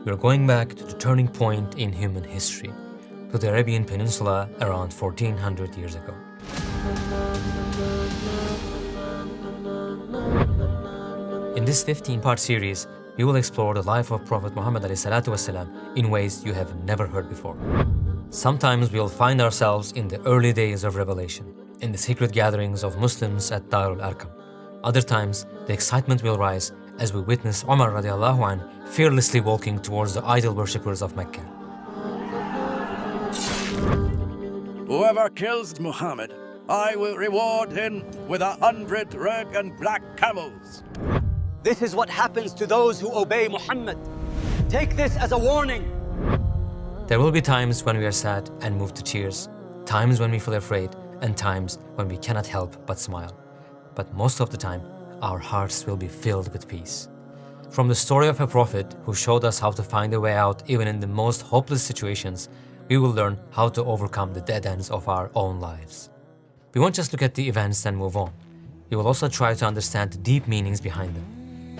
We're going back to the turning point in human history, to the Arabian Peninsula around 1400 years ago. In this 15-part series, we will explore the life of Prophet Muhammad ﷺ in ways you have never heard before. Sometimes we'll find ourselves in the early days of revelation, in the secret gatherings of Muslims at Darul Arqam. Other times, the excitement will rise as we witness Umar radiallahu anh fearlessly walking towards the idol worshippers of Mecca. Whoever kills Muhammad, I will reward him with 100 red and black camels. This is what happens to those who obey Muhammad. Take this as a warning. There will be times when we are sad and moved to tears, times when we feel afraid, and times when we cannot help but smile. But most of the time, our hearts will be filled with peace. From the story of a prophet who showed us how to find a way out even in the most hopeless situations, we will learn how to overcome the dead ends of our own lives. We won't just look at the events and move on. We will also try to understand the deep meanings behind them.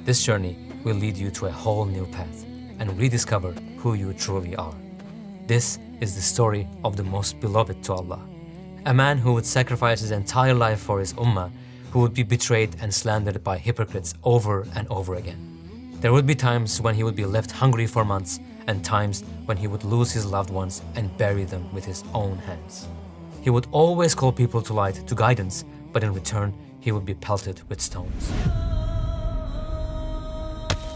This journey will lead you to a whole new path and rediscover who you truly are. This is the story of the most beloved to Allah. A man who would sacrifice his entire life for his ummah, who would be betrayed and slandered by hypocrites over and over again. There would be times when he would be left hungry for months, and times when he would lose his loved ones and bury them with his own hands. He would always call people to light, to guidance, but in return, he would be pelted with stones.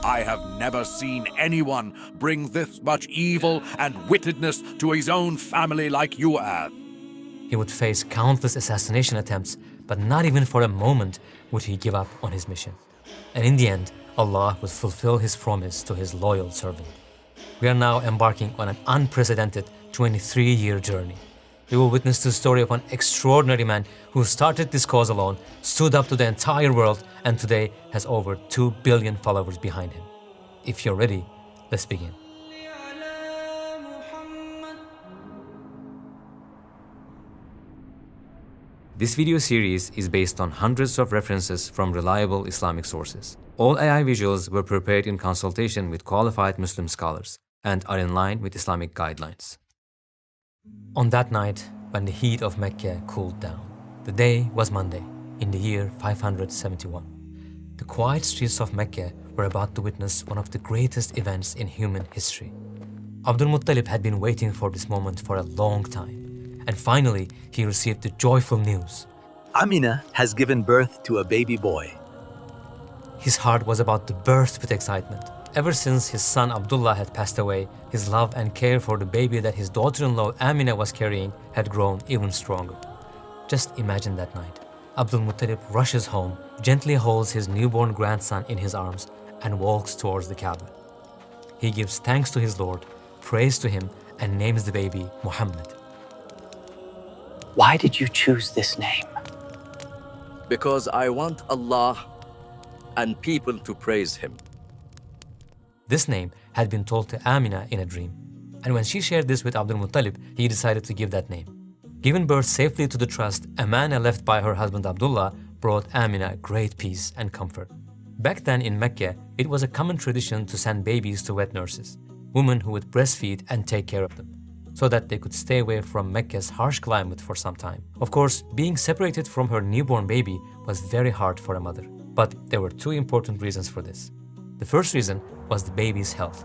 I have never seen anyone bring this much evil and wickedness to his own family like you have. He would face countless assassination attempts, but not even for a moment would he give up on his mission. And in the end, Allah would fulfill his promise to his loyal servant. We are now embarking on an unprecedented 23-year journey. We will witness the story of an extraordinary man who started this cause alone, stood up to the entire world, and today has over 2 billion followers behind him. If you're ready, let's begin. This video series is based on hundreds of references from reliable Islamic sources. All AI visuals were prepared in consultation with qualified Muslim scholars and are in line with Islamic guidelines. On that night, when the heat of Mecca cooled down, the day was Monday, in the year 571. The quiet streets of Mecca were about to witness one of the greatest events in human history. Abdul Muttalib had been waiting for this moment for a long time, and finally he received the joyful news. Amina has given birth to a baby boy. His heart was about to burst with excitement. Ever since his son Abdullah had passed away, his love and care for the baby that his daughter-in-law Amina was carrying had grown even stronger. Just imagine that night. Abdul Muttalib rushes home, gently holds his newborn grandson in his arms, and walks towards the Kaaba. He gives thanks to his Lord, prays to him, and names the baby Muhammad. Why did you choose this name? Because I want Allah and people to praise Him. This name had been told to Amina in a dream, and when she shared this with Abdul Muttalib, he decided to give that name. Given birth safely to the trust, Amina left by her husband Abdullah brought Amina great peace and comfort. Back then in Mecca, it was a common tradition to send babies to wet nurses, women who would breastfeed and take care of them, so that they could stay away from Mecca's harsh climate for some time. Of course, being separated from her newborn baby was very hard for a mother, but there were two important reasons for this. The first reason was the baby's health.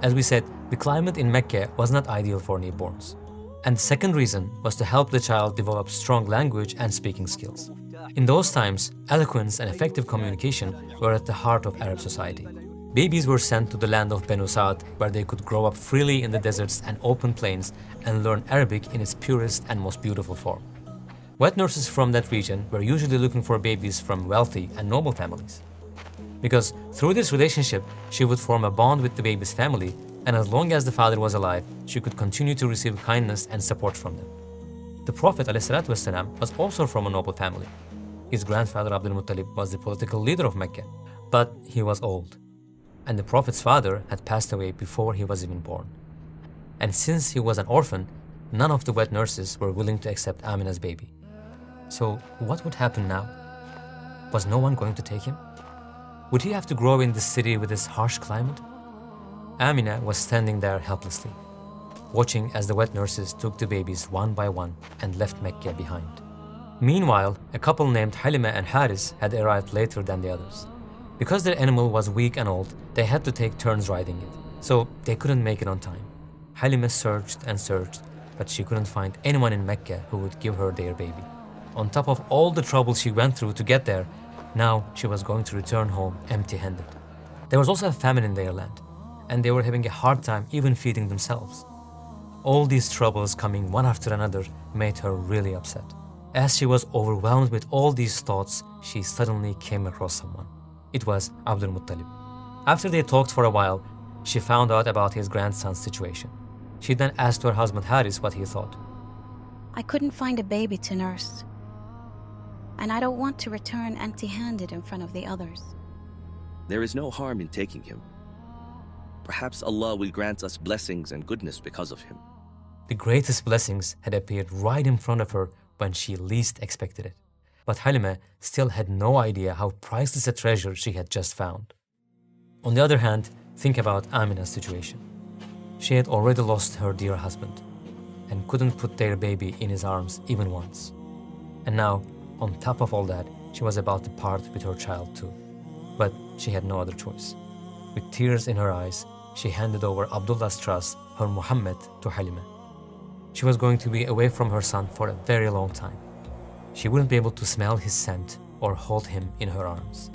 As we said, the climate in Mecca was not ideal for newborns. And the second reason was to help the child develop strong language and speaking skills. In those times, eloquence and effective communication were at the heart of Arab society. Babies were sent to the land of Banu Sa'd, where they could grow up freely in the deserts and open plains and learn Arabic in its purest and most beautiful form. Wet nurses from that region were usually looking for babies from wealthy and noble families, because through this relationship, she would form a bond with the baby's family, and as long as the father was alive, she could continue to receive kindness and support from them. The Prophet ﷺ was also from a noble family. His grandfather Abdul Muttalib was the political leader of Mecca, but he was old, and the Prophet's father had passed away before he was even born. And since he was an orphan, none of the wet nurses were willing to accept Amina's baby. So what would happen now? Was no one going to take him? Would he have to grow in this city with its harsh climate? Amina was standing there helplessly, watching as the wet nurses took the babies one by one and left Mecca behind. Meanwhile, a couple named Halima and Haris had arrived later than the others. Because their animal was weak and old, they had to take turns riding it, so they couldn't make it on time. Halima searched and searched, but she couldn't find anyone in Mecca who would give her their baby. On top of all the trouble she went through to get there, now she was going to return home empty-handed. There was also a famine in their land, and they were having a hard time even feeding themselves. All these troubles coming one after another made her really upset. As she was overwhelmed with all these thoughts, she suddenly came across someone. It was Abdul Muttalib. After they talked for a while, she found out about his grandson's situation. She then asked her husband Haris what he thought. I couldn't find a baby to nurse, and I don't want to return empty-handed in front of the others. There is no harm in taking him. Perhaps Allah will grant us blessings and goodness because of him. The greatest blessings had appeared right in front of her when she least expected it. But Halima still had no idea how priceless a treasure she had just found. On the other hand, think about Amina's situation. She had already lost her dear husband and couldn't put their baby in his arms even once. And now, on top of all that, she was about to part with her child too. But she had no other choice. With tears in her eyes, she handed over Abdullah's trust, her Muhammad, to Halima. She was going to be away from her son for a very long time. She wouldn't be able to smell his scent or hold him in her arms.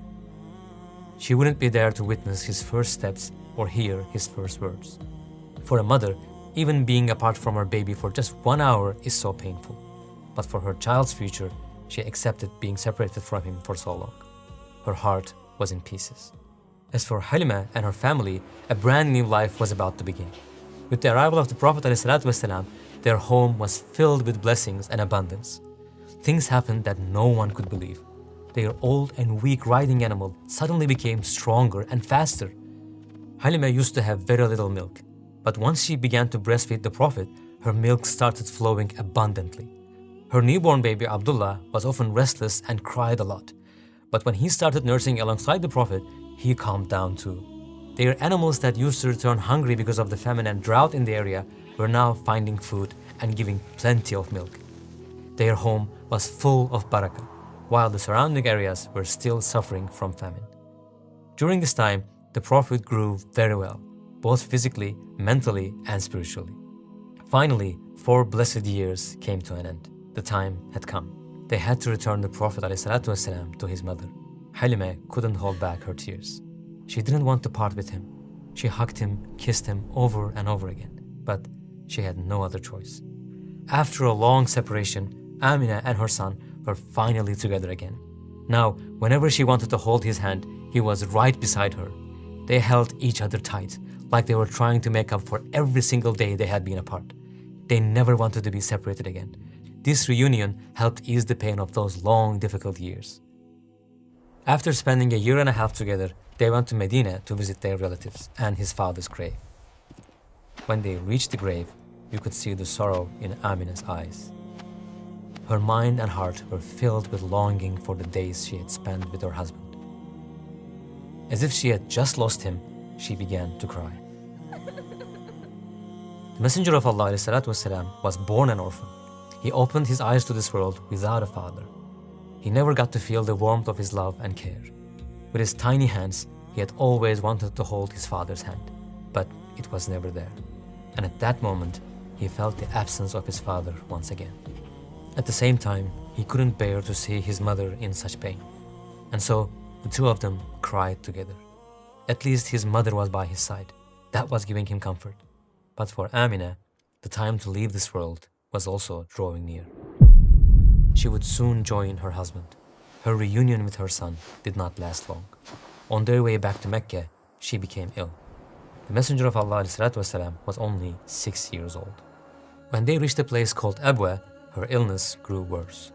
She wouldn't be there to witness his first steps or hear his first words. For a mother, even being apart from her baby for just 1 hour is so painful. But for her child's future, she accepted being separated from him for so long. Her heart was in pieces. As for Halima and her family, a brand new life was about to begin. With the arrival of the Prophet ﷺ, their home was filled with blessings and abundance. Things happened that no one could believe. Their old and weak riding animal suddenly became stronger and faster. Halima used to have very little milk, but once she began to breastfeed the Prophet, her milk started flowing abundantly. Her newborn baby Abdullah was often restless and cried a lot, but when he started nursing alongside the Prophet, he calmed down too. Their animals that used to return hungry because of the famine and drought in the area were now finding food and giving plenty of milk. Their home was full of barakah, while the surrounding areas were still suffering from famine. During this time, the Prophet grew very well, both physically, mentally, and spiritually. Finally, 4 blessed years came to an end. The time had come. They had to return the Prophet ﷺ to his mother. Halima couldn't hold back her tears. She didn't want to part with him. She hugged him, kissed him over and over again, but she had no other choice. After a long separation, Amina and her son were finally together again. Now, whenever she wanted to hold his hand, he was right beside her. They held each other tight, like they were trying to make up for every single day they had been apart. They never wanted to be separated again. This reunion helped ease the pain of those long, difficult years. After spending 1.5 years together, they went to Medina to visit their relatives and his father's grave. When they reached the grave, you could see the sorrow in Amina's eyes. Her mind and heart were filled with longing for the days she had spent with her husband. As if she had just lost him, she began to cry. The Messenger of Allah ﷺ was born an orphan. He opened his eyes to this world without a father. He never got to feel the warmth of his love and care. With his tiny hands, he had always wanted to hold his father's hand, but it was never there. And at that moment, he felt the absence of his father once again. At the same time, he couldn't bear to see his mother in such pain. And so, the two of them cried together. At least his mother was by his side. That was giving him comfort. But for Amina, the time to leave this world was also drawing near. She would soon join her husband. Her reunion with her son did not last long. On their way back to Mecca, she became ill. The Messenger of Allah ﷺ was only 6 years old. When they reached a place called Abwa, her illness grew worse.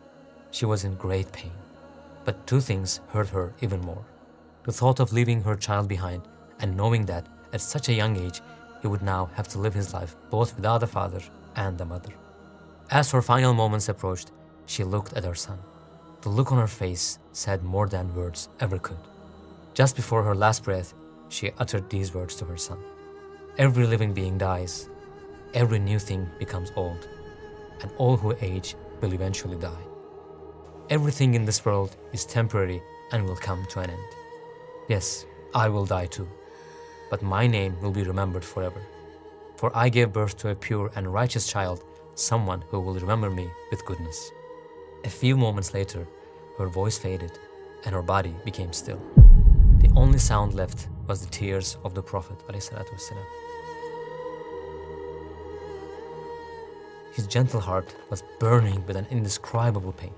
She was in great pain. But 2 things hurt her even more. The thought of leaving her child behind and knowing that at such a young age, he would now have to live his life both without a father and a mother. As her final moments approached, she looked at her son. The look on her face said more than words ever could. Just before her last breath, she uttered these words to her son. Every living being dies. Every new thing becomes old. And all who age will eventually die. Everything in this world is temporary and will come to an end. Yes, I will die too, but my name will be remembered forever. For I gave birth to a pure and righteous child, someone who will remember me with goodness. A few moments later, her voice faded and her body became still. The only sound left was the tears of the Prophet ﷺ. His gentle heart was burning with an indescribable pain.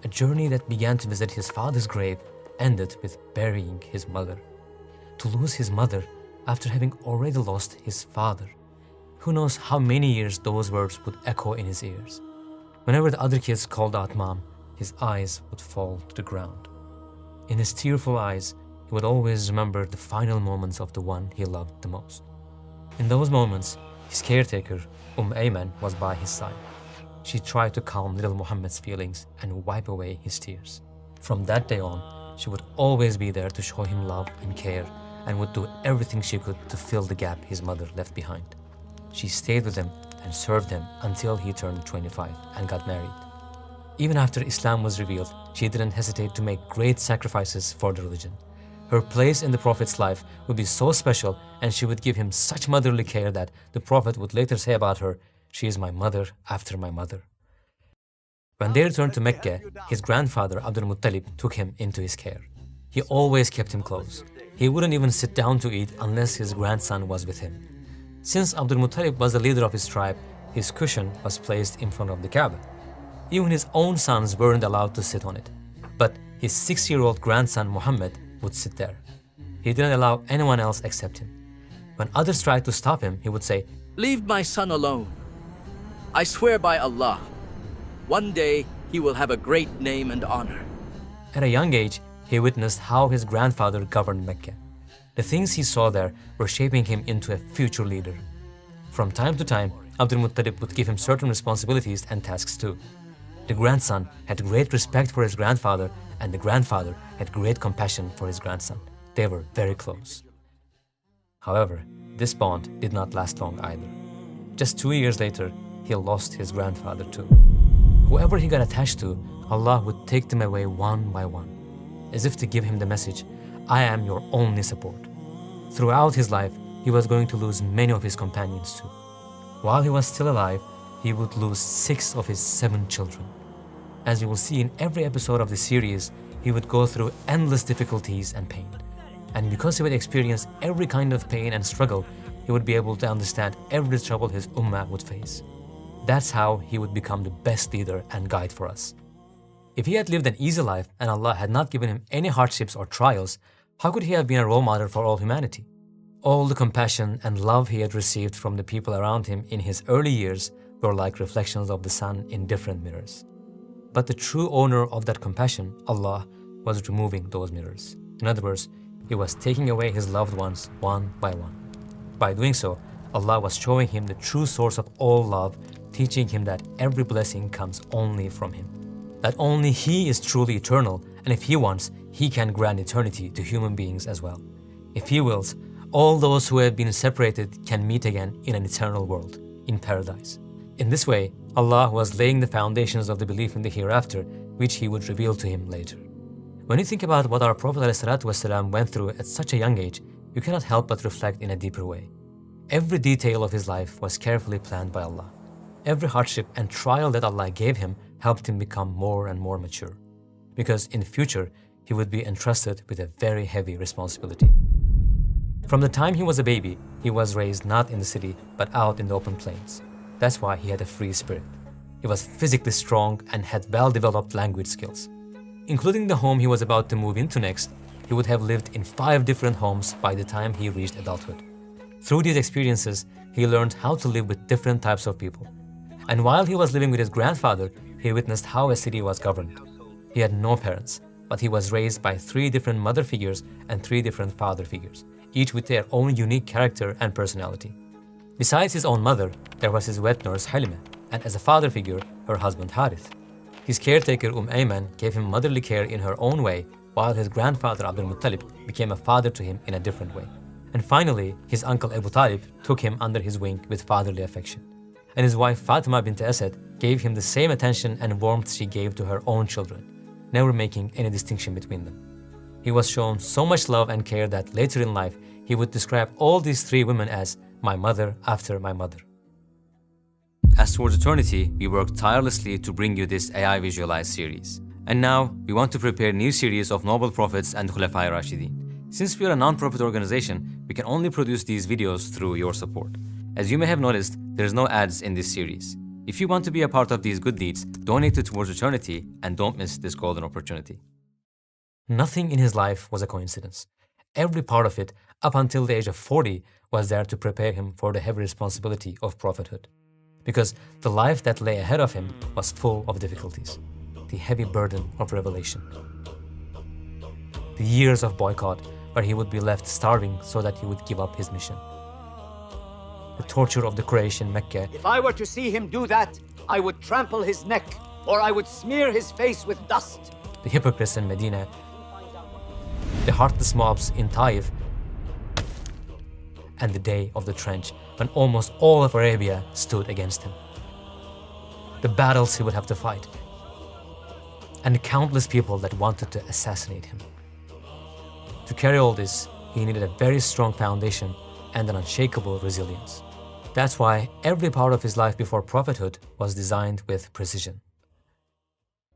A journey that began to visit his father's grave ended with burying his mother. To lose his mother after having already lost his father. Who knows how many years those words would echo in his ears. Whenever the other kids called out Mom, his eyes would fall to the ground. In his tearful eyes, he would always remember the final moments of the one he loved the most. In those moments, his caretaker, Ayman, was by his side. She tried to calm little Muhammad's feelings and wipe away his tears. From that day on, she would always be there to show him love and care and would do everything she could to fill the gap his mother left behind. She stayed with him and served him until he turned 25 and got married. Even after Islam was revealed, she didn't hesitate to make great sacrifices for the religion. Her place in the Prophet's life would be so special, and she would give him such motherly care that the Prophet would later say about her, "She is my mother after my mother." When they returned to Mecca, his grandfather Abdul Muttalib took him into his care. He always kept him close. He wouldn't even sit down to eat unless his grandson was with him. Since Abdul Muttalib was the leader of his tribe, his cushion was placed in front of the Kaaba. Even his own sons weren't allowed to sit on it. But his 6-year-old grandson Muhammad would sit there. He didn't allow anyone else except him. When others tried to stop him, he would say, Leave my son alone. I swear by Allah, one day he will have a great name and honor. At a young age, he witnessed how his grandfather governed Mecca. The things he saw there were shaping him into a future leader. From time to time, Abdul Muttalib would give him certain responsibilities and tasks too. The grandson had great respect for his grandfather, and the grandfather had great compassion for his grandson. They were very close. However, this bond did not last long either. Just 2 years later, he lost his grandfather too. Whoever he got attached to, Allah would take them away one by one, as if to give him the message, "I am your only support." Throughout his life, he was going to lose many of his companions too. While he was still alive, he would lose 6 of his 7 children. As you will see in every episode of the series, he would go through endless difficulties and pain. And because he would experience every kind of pain and struggle, he would be able to understand every trouble his Ummah would face. That's how he would become the best leader and guide for us. If he had lived an easy life and Allah had not given him any hardships or trials, how could he have been a role model for all humanity? All the compassion and love he had received from the people around him in his early years were like reflections of the sun in different mirrors. But the true owner of that compassion, Allah, was removing those mirrors. In other words, He was taking away his loved ones one by one. By doing so, Allah was showing him the true source of all love, teaching him that every blessing comes only from Him. That only He is truly eternal, and if He wants, He can grant eternity to human beings as well. If He wills, all those who have been separated can meet again in an eternal world, in paradise. In this way, Allah was laying the foundations of the belief in the hereafter, which He would reveal to him later. When you think about what our Prophet ﷺ went through at such a young age, you cannot help but reflect in a deeper way. Every detail of his life was carefully planned by Allah. Every hardship and trial that Allah gave him helped him become more and more mature. Because in the future, he would be entrusted with a very heavy responsibility. From the time he was a baby, he was raised not in the city, but out in the open plains. That's why he had a free spirit. He was physically strong and had well-developed language skills. Including the home he was about to move into next, he would have lived in 5 different homes by the time he reached adulthood. Through these experiences, he learned how to live with different types of people. And while he was living with his grandfather, he witnessed how a city was governed. He had no parents, but he was raised by 3 different mother figures and 3 different father figures, each with their own unique character and personality. Besides his own mother, there was his wet nurse Halima, and as a father figure, her husband Harith. His caretaker Ayman gave him motherly care in her own way, while his grandfather Abdul Muttalib became a father to him in a different way. And finally, his uncle Abu Talib took him under his wing with fatherly affection. And his wife Fatima bint Asad gave him the same attention and warmth she gave to her own children, never making any distinction between them. He was shown so much love and care that later in life, he would describe all these three women as my mother after my mother. As towards eternity, we worked tirelessly to bring you this AI Visualized series. And now, we want to prepare a new series of noble prophets and Khulafai Rashidin. Since we are a non-profit organization, we can only produce these videos through your support. As you may have noticed, there's no ads in this series. If you want to be a part of these good deeds, donate to Towards Eternity and don't miss this golden opportunity. Nothing in his life was a coincidence. Every part of it, up until the age of 40, was there to prepare him for the heavy responsibility of prophethood. Because the life that lay ahead of him was full of difficulties, the heavy burden of revelation. The years of boycott, where he would be left starving so that he would give up his mission. The torture of the Quraysh in Mecca. If I were to see him do that, I would trample his neck, or I would smear his face with dust. The hypocrites in Medina. The heartless mobs in Taif. And the day of the trench, when almost all of Arabia stood against him. The battles he would have to fight. And the countless people that wanted to assassinate him. To carry all this, he needed a very strong foundation and an unshakable resilience. That's why every part of his life before prophethood was designed with precision.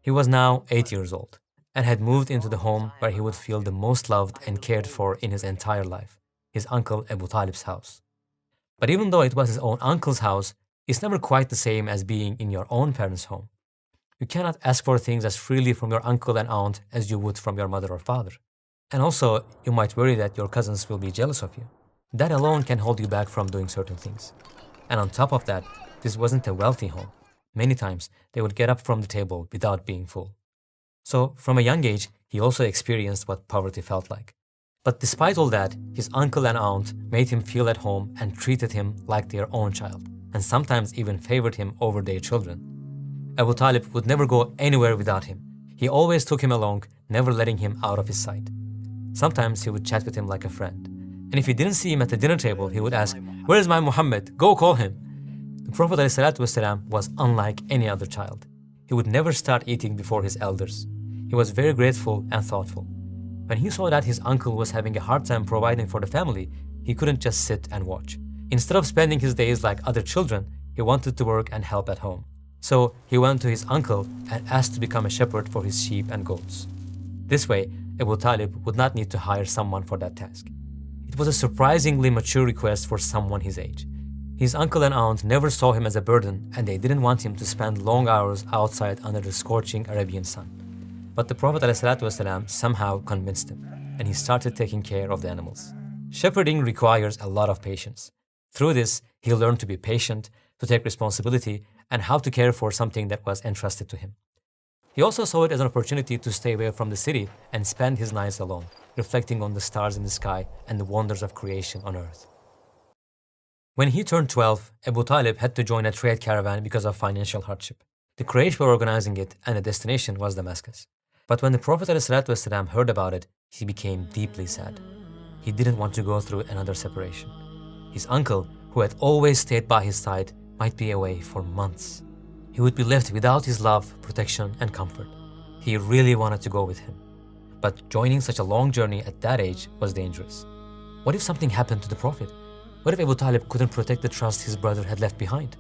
He was now 8 years old and had moved into the home where he would feel the most loved and cared for in his entire life, his uncle Abu Talib's house. But even though it was his own uncle's house, it's never quite the same as being in your own parents' home. You cannot ask for things as freely from your uncle and aunt as you would from your mother or father. And also, you might worry that your cousins will be jealous of you. That alone can hold you back from doing certain things. And on top of that, this wasn't a wealthy home. Many times, they would get up from the table without being full. So, from a young age, he also experienced what poverty felt like. But despite all that, his uncle and aunt made him feel at home and treated him like their own child, and sometimes even favored him over their children. Abu Talib would never go anywhere without him. He always took him along, never letting him out of his sight. Sometimes he would chat with him like a friend. And if he didn't see him at the dinner table, he would ask, "Where is my Muhammad? Go call him." The Prophet ﷺ was unlike any other child. He would never start eating before his elders. He was very grateful and thoughtful. When he saw that his uncle was having a hard time providing for the family, he couldn't just sit and watch. Instead of spending his days like other children, he wanted to work and help at home. So he went to his uncle and asked to become a shepherd for his sheep and goats. This way, Abu Talib would not need to hire someone for that task. It was a surprisingly mature request for someone his age. His uncle and aunt never saw him as a burden, and they didn't want him to spend long hours outside under the scorching Arabian sun. But the Prophet ﷺ somehow convinced him, and he started taking care of the animals. Shepherding requires a lot of patience. Through this, he learned to be patient, to take responsibility, and how to care for something that was entrusted to him. He also saw it as an opportunity to stay away from the city and spend his nights alone, reflecting on the stars in the sky and the wonders of creation on earth. When he turned 12, Abu Talib had to join a trade caravan because of financial hardship. The Quraysh were organizing it, and the destination was Damascus. But when the Prophet ﷺ heard about it, he became deeply sad. He didn't want to go through another separation. His uncle, who had always stayed by his side, might be away for months. He would be left without his love, protection, and comfort. He really wanted to go with him. But joining such a long journey at that age was dangerous. What if something happened to the Prophet? What if Abu Talib couldn't protect the trust his brother had left behind?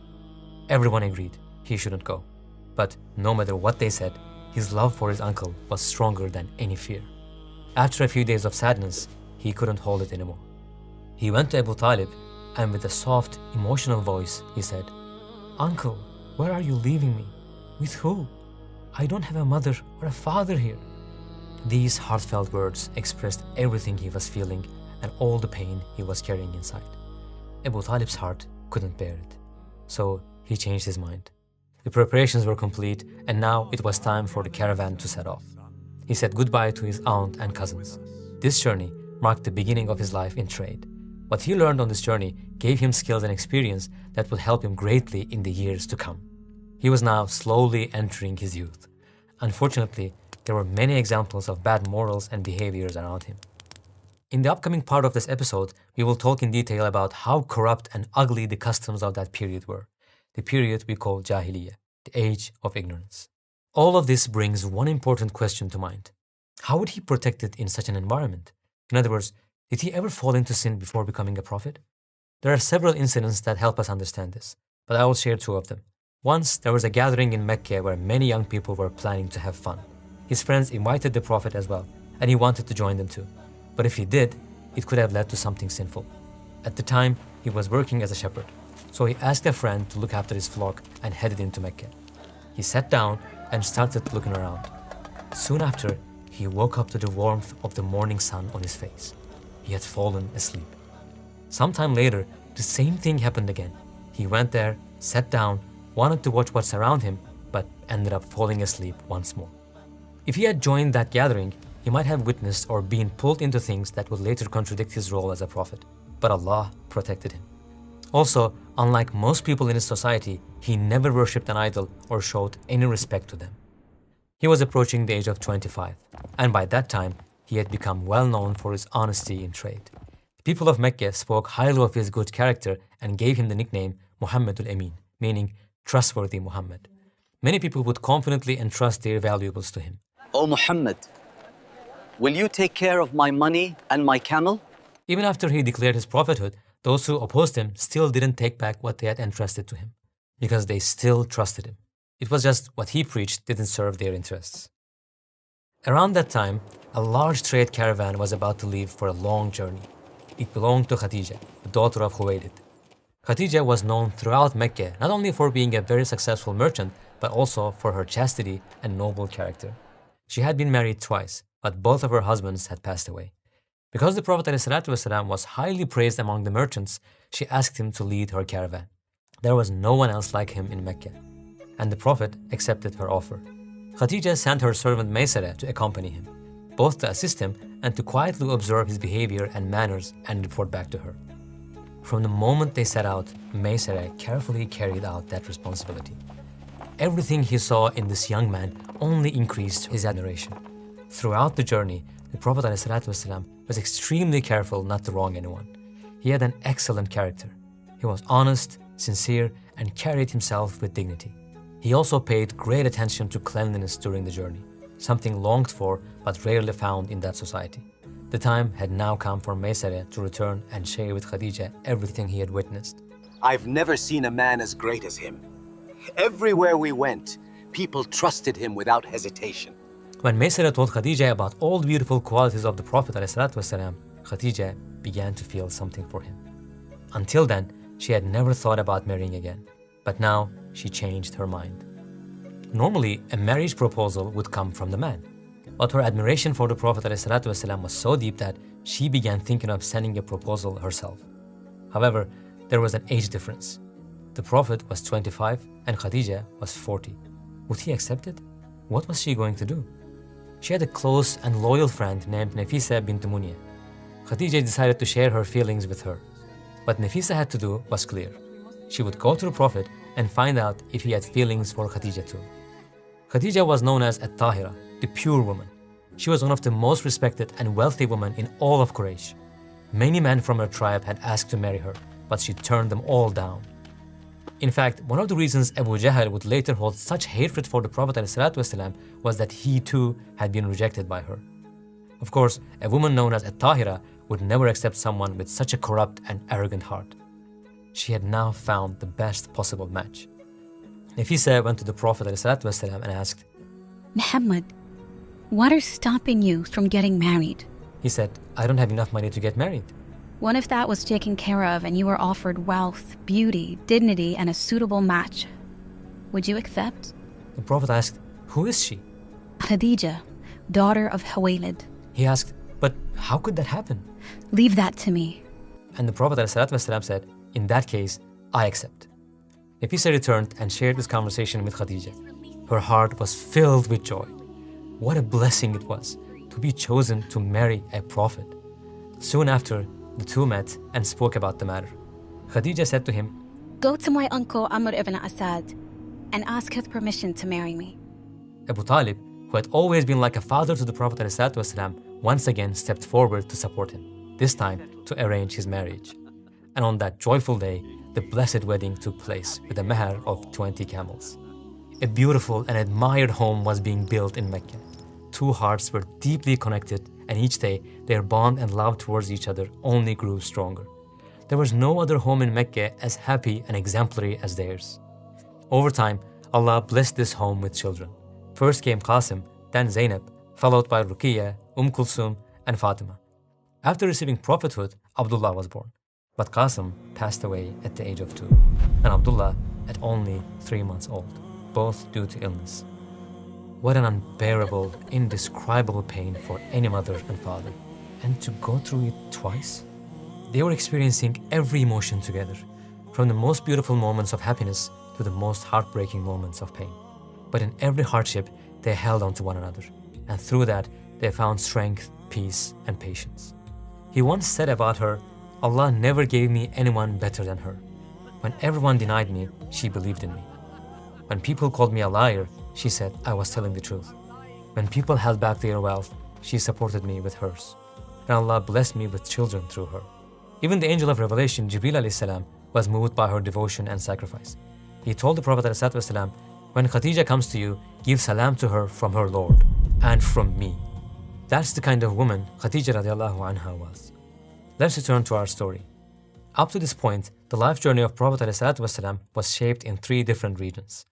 Everyone agreed he shouldn't go. But no matter what they said, his love for his uncle was stronger than any fear. After a few days of sadness, he couldn't hold it anymore. He went to Abu Talib, and with a soft, emotional voice, he said, "Uncle, where are you leaving me? With who? I don't have a mother or a father here." These heartfelt words expressed everything he was feeling and all the pain he was carrying inside. Abu Talib's heart couldn't bear it, so he changed his mind. The preparations were complete, and now it was time for the caravan to set off. He said goodbye to his aunt and cousins. This journey marked the beginning of his life in trade. What he learned on this journey gave him skills and experience that would help him greatly in the years to come. He was now slowly entering his youth. Unfortunately, there were many examples of bad morals and behaviors around him. In the upcoming part of this episode, we will talk in detail about how corrupt and ugly the customs of that period were, the period we call Jahiliyyah, the age of ignorance. All of this brings one important question to mind. How would he protect it in such an environment? In other words, did he ever fall into sin before becoming a prophet? There are several incidents that help us understand this, but I will share two of them. Once, there was a gathering in Mecca where many young people were planning to have fun. His friends invited the prophet as well, and he wanted to join them too. But if he did, it could have led to something sinful. At the time, he was working as a shepherd, so he asked a friend to look after his flock and headed into Mecca. He sat down and started looking around. Soon after, he woke up to the warmth of the morning sun on his face. He had fallen asleep. Sometime later, the same thing happened again. He went there, sat down, wanted to watch what's around him, but ended up falling asleep once more. If he had joined that gathering, he might have witnessed or been pulled into things that would later contradict his role as a prophet. But Allah protected him. Also, unlike most people in his society, he never worshipped an idol or showed any respect to them. He was approaching the age of 25, and by that time, he had become well known for his honesty in trade. The people of Mecca spoke highly of his good character and gave him the nickname Muhammadul Ameen, meaning trustworthy Muhammad. Many people would confidently entrust their valuables to him. O Muhammad, will you take care of my money and my camel? Even after he declared his prophethood, those who opposed him still didn't take back what they had entrusted to him, because they still trusted him. It was just what he preached didn't serve their interests. Around that time, a large trade caravan was about to leave for a long journey. It belonged to Khadija, the daughter of Khuwaylid. Khadija was known throughout Mecca not only for being a very successful merchant, but also for her chastity and noble character. She had been married twice, but both of her husbands had passed away. Because the Prophet ﷺ was highly praised among the merchants, she asked him to lead her caravan. There was no one else like him in Mecca, and the Prophet accepted her offer. Khadija sent her servant Maysara to accompany him, both to assist him and to quietly observe his behavior and manners and report back to her. From the moment they set out, Maysara carefully carried out that responsibility. Everything he saw in this young man only increased his admiration. Throughout the journey, the Prophet ﷺ was extremely careful not to wrong anyone. He had an excellent character. He was honest, sincere, and carried himself with dignity. He also paid great attention to cleanliness during the journey, something longed for but rarely found in that society. The time had now come for Maysara to return and share with Khadija everything he had witnessed. I've never seen a man as great as him. Everywhere we went, people trusted him without hesitation. When Maysara told Khadija about all the beautiful qualities of the Prophet ﷺ, Khadija began to feel something for him. Until then, she had never thought about marrying again, but now she changed her mind. Normally, a marriage proposal would come from the man, but her admiration for the Prophet ﷺ was so deep that she began thinking of sending a proposal herself. However, there was an age difference. The Prophet was 25 and Khadija was 40. Would he accept it? What was she going to do? She had a close and loyal friend named Nafisa bint Munya. Khadija decided to share her feelings with her. What Nafisa had to do was clear. She would go to the Prophet and find out if he had feelings for Khadija too. Khadija was known as At-Tahira, the pure woman. She was one of the most respected and wealthy women in all of Quraysh. Many men from her tribe had asked to marry her, but she turned them all down. In fact, one of the reasons Abu Jahl would later hold such hatred for the Prophet ﷺ was that he too had been rejected by her. Of course, a woman known as At-Tahira would never accept someone with such a corrupt and arrogant heart. She had now found the best possible match. Nafisa went to the Prophet ﷺ and asked, Muhammad, what is stopping you from getting married? He said, I don't have enough money to get married. What if that was taken care of and you were offered wealth, beauty, dignity, and a suitable match? Would you accept? The Prophet asked, who is she? Khadija, daughter of Khuwaylid. He asked, but how could that happen? Leave that to me. And the Prophet ﷺ said, in that case, I accept. Nafisa returned and shared this conversation with Khadija. Her heart was filled with joy. What a blessing it was to be chosen to marry a prophet. Soon after, the two met and spoke about the matter. Khadija said to him, Go to my uncle Amr ibn Asad and ask his permission to marry me. Abu Talib, who had always been like a father to the Prophet ﷺ, once again stepped forward to support him. this time to arrange his marriage. And on that joyful day, the blessed wedding took place with a mahar of 20 camels. A beautiful and admired home was being built in Mecca. Two hearts were deeply connected, and each day their bond and love towards each other only grew stronger. There was no other home in Mecca as happy and exemplary as theirs. Over time, Allah blessed this home with children. First came Qasim, then Zainab, followed by Ruqiyya, Kulsum, and Fatima. After receiving prophethood, Abdullah was born. But Qasim passed away at the age of 2, and Abdullah at only 3 months old, both due to illness. What an unbearable, indescribable pain for any mother and father. And to go through it twice? They were experiencing every emotion together, from the most beautiful moments of happiness to the most heartbreaking moments of pain. But in every hardship, they held on to one another, and through that, they found strength, peace, and patience. He once said about her, Allah never gave me anyone better than her. When everyone denied me, she believed in me. When people called me a liar, she said I was telling the truth. When people held back their wealth, she supported me with hers. And Allah blessed me with children through her. Even the angel of revelation, Jibreel alayhi salam, was moved by her devotion and sacrifice. He told the Prophet ﷺ, when Khadija comes to you, give salam to her from her Lord and from me. That's the kind of woman Khadija radiallahu anha was. Let's return to our story. Up to this point, the life journey of Prophet ﷺ was shaped in 3 different regions.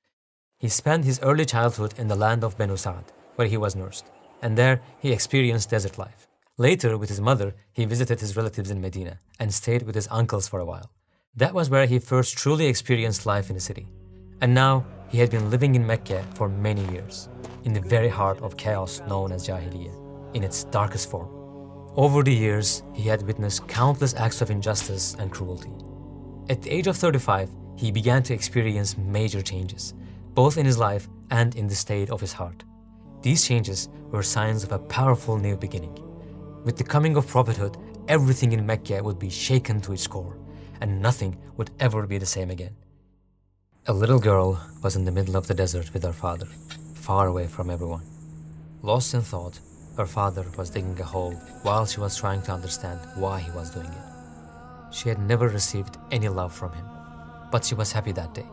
He spent his early childhood in the land of Banu Sa'd, where he was nursed, and there he experienced desert life. Later, with his mother, he visited his relatives in Medina and stayed with his uncles for a while. That was where he first truly experienced life in the city. And now, he had been living in Mecca for many years, in the very heart of chaos known as Jahiliyyah, in its darkest form. Over the years, he had witnessed countless acts of injustice and cruelty. At the age of 35, he began to experience major changes, both in his life and in the state of his heart. These changes were signs of a powerful new beginning. With the coming of prophethood, everything in Mecca would be shaken to its core, and nothing would ever be the same again. A little girl was in the middle of the desert with her father, far away from everyone. Lost in thought, her father was digging a hole while she was trying to understand why he was doing it. She had never received any love from him, but she was happy that day,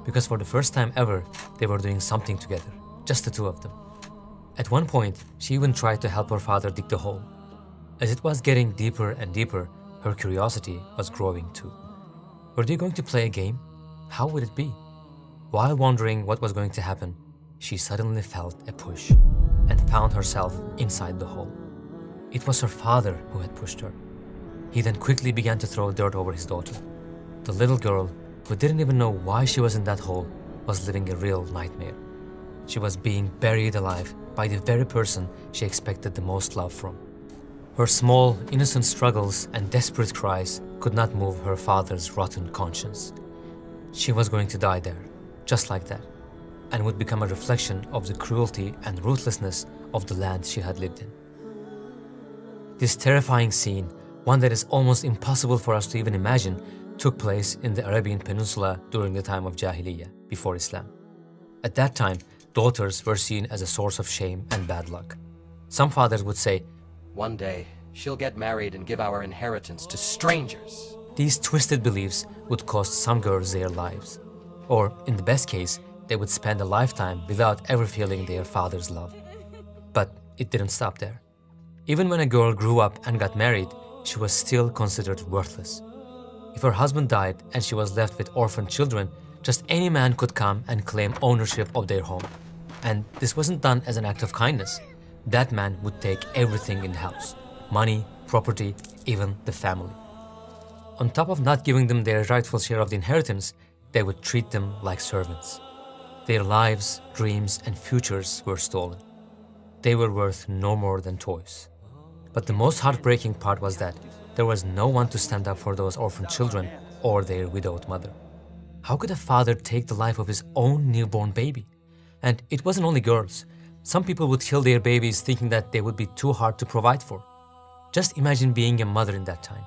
because for the first time ever, they were doing something together, just the two of them. At one point, she even tried to help her father dig the hole. As it was getting deeper and deeper, her curiosity was growing too. Were they going to play a game? How would it be? While wondering what was going to happen, she suddenly felt a push and found herself inside the hole. It was her father who had pushed her. He then quickly began to throw dirt over his daughter. The little girl, who didn't even know why she was in that hole, was living a real nightmare. She was being buried alive by the very person she expected the most love from. Her small, innocent struggles and desperate cries could not move her father's rotten conscience. She was going to die there, just like that, and would become a reflection of the cruelty and ruthlessness of the land she had lived in. This terrifying scene, one that is almost impossible for us to even imagine, took place in the Arabian Peninsula during the time of Jahiliyyah, before Islam. At that time, daughters were seen as a source of shame and bad luck. Some fathers would say, "One day, she'll get married and give our inheritance to strangers." These twisted beliefs would cost some girls their lives. Or, in the best case, they would spend a lifetime without ever feeling their father's love. But it didn't stop there. Even when a girl grew up and got married, she was still considered worthless. If her husband died and she was left with orphan children, just any man could come and claim ownership of their home. And this wasn't done as an act of kindness. That man would take everything in the house: money, property, even the family. On top of not giving them their rightful share of the inheritance, they would treat them like servants. Their lives, dreams, and futures were stolen. They were worth no more than toys. But the most heartbreaking part was that there was no one to stand up for those orphan children or their widowed mother. How could a father take the life of his own newborn baby? And it wasn't only girls. Some people would kill their babies thinking that they would be too hard to provide for. Just imagine being a mother in that time.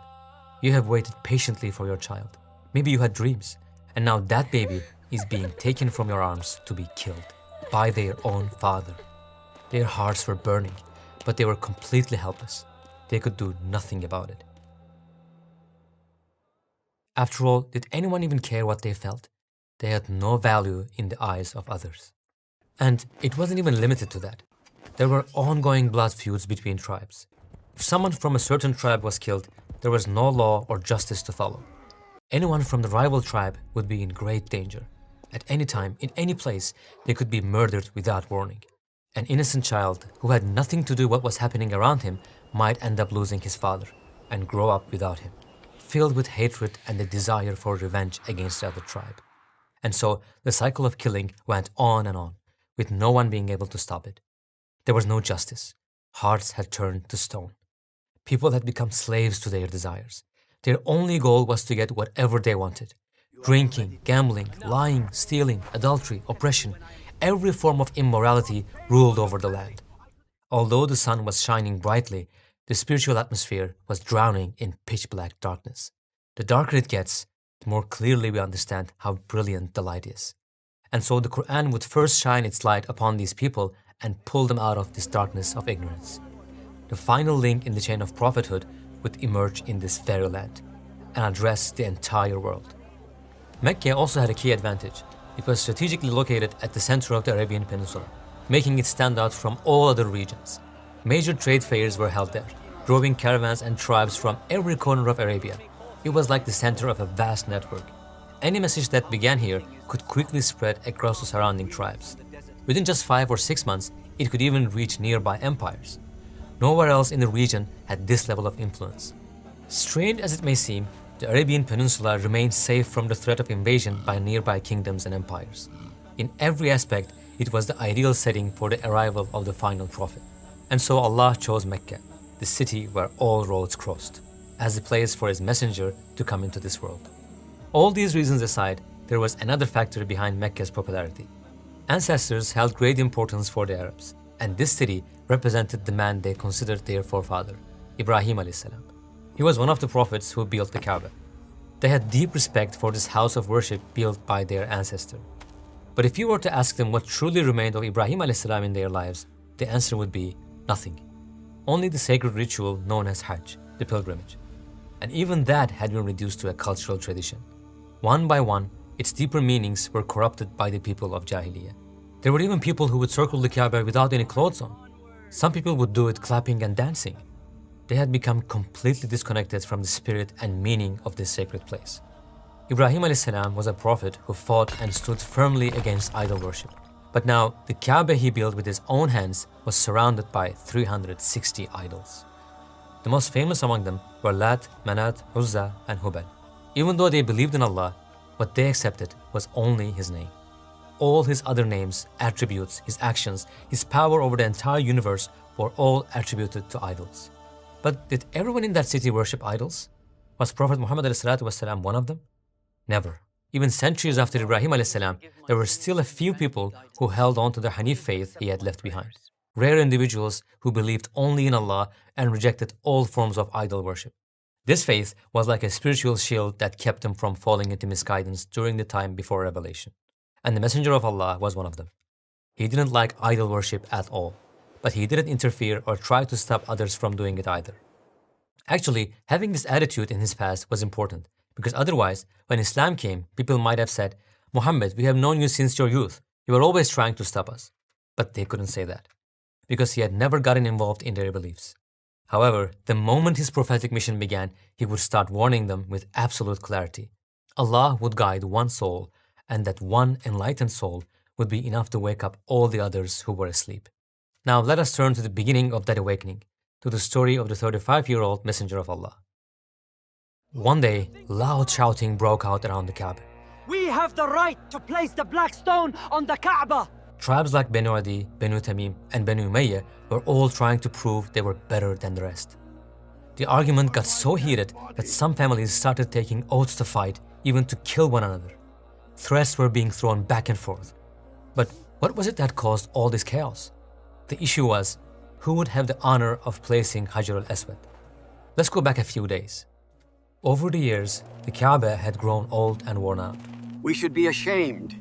You have waited patiently for your child. Maybe you had dreams, and now that baby is being taken from your arms to be killed by their own father. Their hearts were burning, but they were completely helpless. they could do nothing about it. After all, did anyone even care what they felt? They had no value in the eyes of others. And it wasn't even limited to that. There were ongoing blood feuds between tribes. If someone from a certain tribe was killed, there was no law or justice to follow. Anyone from the rival tribe would be in great danger. At any time, in any place, they could be murdered without warning. An innocent child who had nothing to do with what was happening around him might end up losing his father and grow up without him, filled with hatred and the desire for revenge against the other tribe. And so the cycle of killing went on and on, with no one being able to stop it. There was no justice. Hearts had turned to stone. People had become slaves to their desires. Their only goal was to get whatever they wanted. Drinking, gambling, lying, stealing, adultery, oppression, every form of immorality ruled over the land. Although the sun was shining brightly, the spiritual atmosphere was drowning in pitch-black darkness. The darker it gets, the more clearly we understand how brilliant the light is. And so the Quran would first shine its light upon these people and pull them out of this darkness of ignorance. The final link in the chain of prophethood would emerge in this very land and address the entire world. Mecca also had a key advantage. It was strategically located at the center of the Arabian Peninsula, making it stand out from all other regions. Major trade fairs were held there, drawing caravans and tribes from every corner of Arabia. It was like the center of a vast network. Any message that began here could quickly spread across the surrounding tribes. Within just 5 or 6 months, it could even reach nearby empires. Nowhere else in the region had this level of influence. Strange as it may seem, the Arabian Peninsula remained safe from the threat of invasion by nearby kingdoms and empires. In every aspect, it was the ideal setting for the arrival of the final prophet. And so Allah chose Mecca, the city where all roads crossed, as the place for His messenger to come into this world. All these reasons aside, there was another factor behind Mecca's popularity. Ancestors held great importance for the Arabs, and this city represented the man they considered their forefather, Ibrahim a.s. He was one of the prophets who built the Kaaba. They had deep respect for this house of worship built by their ancestor. But if you were to ask them what truly remained of Ibrahim a.s. in their lives, the answer would be nothing. Only the sacred ritual known as Hajj, the pilgrimage. And even that had been reduced to a cultural tradition. One by one, its deeper meanings were corrupted by the people of Jahiliyyah. There were even people who would circle the Kaaba without any clothes on. Some people would do it clapping and dancing. They had become completely disconnected from the spirit and meaning of this sacred place. Ibrahim a.s. was a prophet who fought and stood firmly against idol worship. But now, the Kaaba he built with his own hands was surrounded by 360 idols. The most famous among them were Lat, Manat, Uzza, and Hubal. Even though they believed in Allah, what they accepted was only His name. All His other names, attributes, His actions, His power over the entire universe were all attributed to idols. But did everyone in that city worship idols? Was Prophet Muhammad ﷺ one of them? Never. Even centuries after Ibrahim ﷺ, there were still a few people who held on to the Hanif faith he had left behind. Rare individuals who believed only in Allah and rejected all forms of idol worship. This faith was like a spiritual shield that kept them from falling into misguidance during the time before revelation. And the Messenger of Allah was one of them. He didn't like idol worship at all, but he didn't interfere or try to stop others from doing it either. Actually, having this attitude in his past was important, because otherwise, when Islam came, people might have said, "Muhammad, we have known you since your youth. You were always trying to stop us." But they couldn't say that, because he had never gotten involved in their beliefs. However, the moment his prophetic mission began, he would start warning them with absolute clarity. Allah would guide one soul, and that one enlightened soul would be enough to wake up all the others who were asleep. Now let us turn to the beginning of that awakening, to the story of the 35-year-old Messenger of Allah. One day, loud shouting broke out around the Kaaba. We have the right to place the black stone on the Kaaba! Tribes like Banu Adi, Banu Tamim, and Banu Umayyah were all trying to prove they were better than the rest. The argument got so heated that some families started taking oaths to fight, even to kill one another. Threats were being thrown back and forth. But what was it that caused all this chaos? The issue was, who would have the honor of placing Hajar al-Aswad? Let's go back a few days. Over the years, the Kaaba had grown old and worn out. We should be ashamed.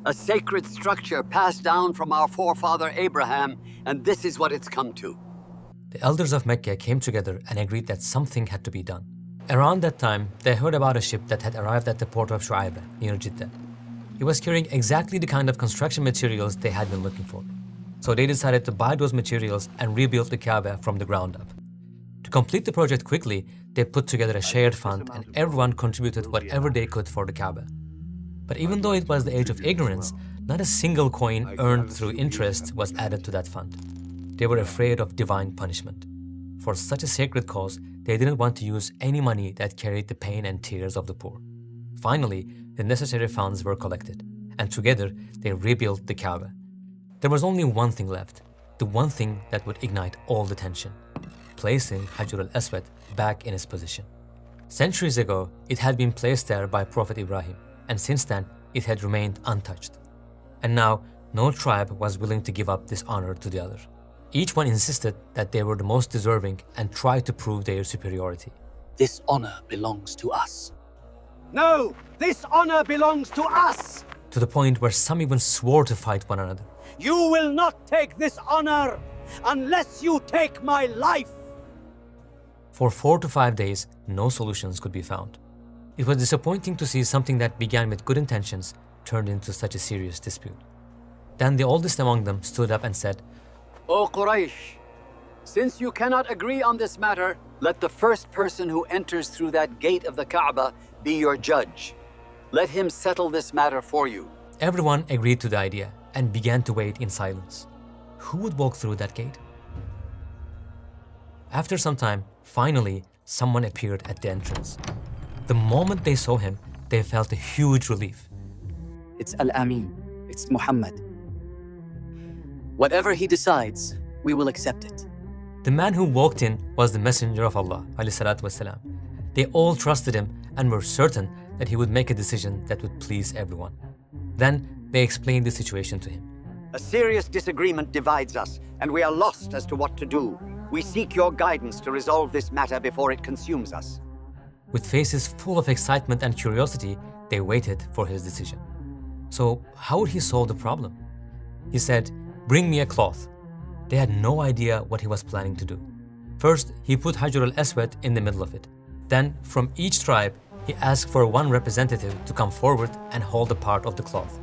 A sacred structure passed down from our forefather Abraham, and this is what it's come to. the elders of Mecca came together and agreed that something had to be done. Around that time, they heard about a ship that had arrived at the port of Shu'aibah, near Jeddah. It was carrying exactly the kind of construction materials they had been looking for. So they decided to buy those materials and rebuild the Kaaba from the ground up. To complete the project quickly, they put together a shared fund and everyone contributed whatever they could for the Kaaba. But even though it was the age of ignorance, not a single coin earned through interest was added to that fund. They were afraid of divine punishment. For such a sacred cause, they didn't want to use any money that carried the pain and tears of the poor. Finally, the necessary funds were collected, and together they rebuilt the Kaaba. There was only one thing left, the one thing that would ignite all the tension: placing Hajar al-Aswad back in its position. Centuries ago, it had been placed there by Prophet Ibrahim, and since then, it had remained untouched. And now, no tribe was willing to give up this honor to the other. Each one insisted that they were the most deserving and tried to prove their superiority. This honor belongs to us. No, this honor belongs to us! To the point where some even swore to fight one another. You will not take this honor unless you take my life! For 4 to 5 days, no solutions could be found. It was disappointing to see something that began with good intentions turned into such a serious dispute. Then the oldest among them stood up and said, O Quraysh, since you cannot agree on this matter, let the first person who enters through that gate of the Kaaba be your judge. Let him settle this matter for you. Everyone agreed to the idea and began to wait in silence. Who would walk through that gate? After some time, finally, someone appeared at the entrance. The moment they saw him, they felt a huge relief. It's Ameen. It's Muhammad. Whatever he decides, we will accept it. The man who walked in was the Messenger of Allah, ﷺ. They all trusted him and were certain that he would make a decision that would please everyone. Then they explained the situation to him. A serious disagreement divides us, and we are lost as to what to do. We seek your guidance to resolve this matter before it consumes us. With faces full of excitement and curiosity, they waited for his decision. So how would he solve the problem? He said, "Bring me a cloth." They had no idea what he was planning to do. First, he put Hajar al-Aswad in the middle of it. Then, from each tribe, he asked for one representative to come forward and hold a part of the cloth.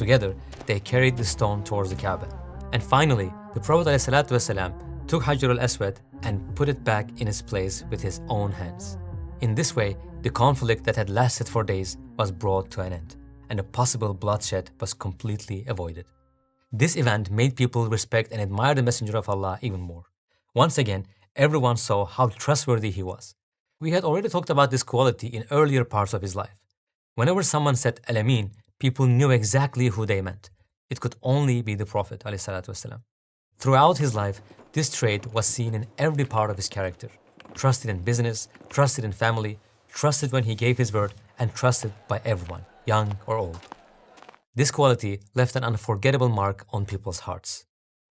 Together, they carried the stone towards the Kaaba. And finally, the Prophet ﷺ took Hajar al-Aswad and put it back in its place with his own hands. In this way, the conflict that had lasted for days was brought to an end, and a possible bloodshed was completely avoided. This event made people respect and admire the Messenger of Allah even more. Once again, everyone saw how trustworthy he was. We had already talked about this quality in earlier parts of his life. Whenever someone said Al-Ameen, people knew exactly who they meant. It could only be the Prophet ﷺ. Throughout his life, this trait was seen in every part of his character. Trusted in business, trusted in family, trusted when he gave his word, and trusted by everyone, young or old. This quality left an unforgettable mark on people's hearts.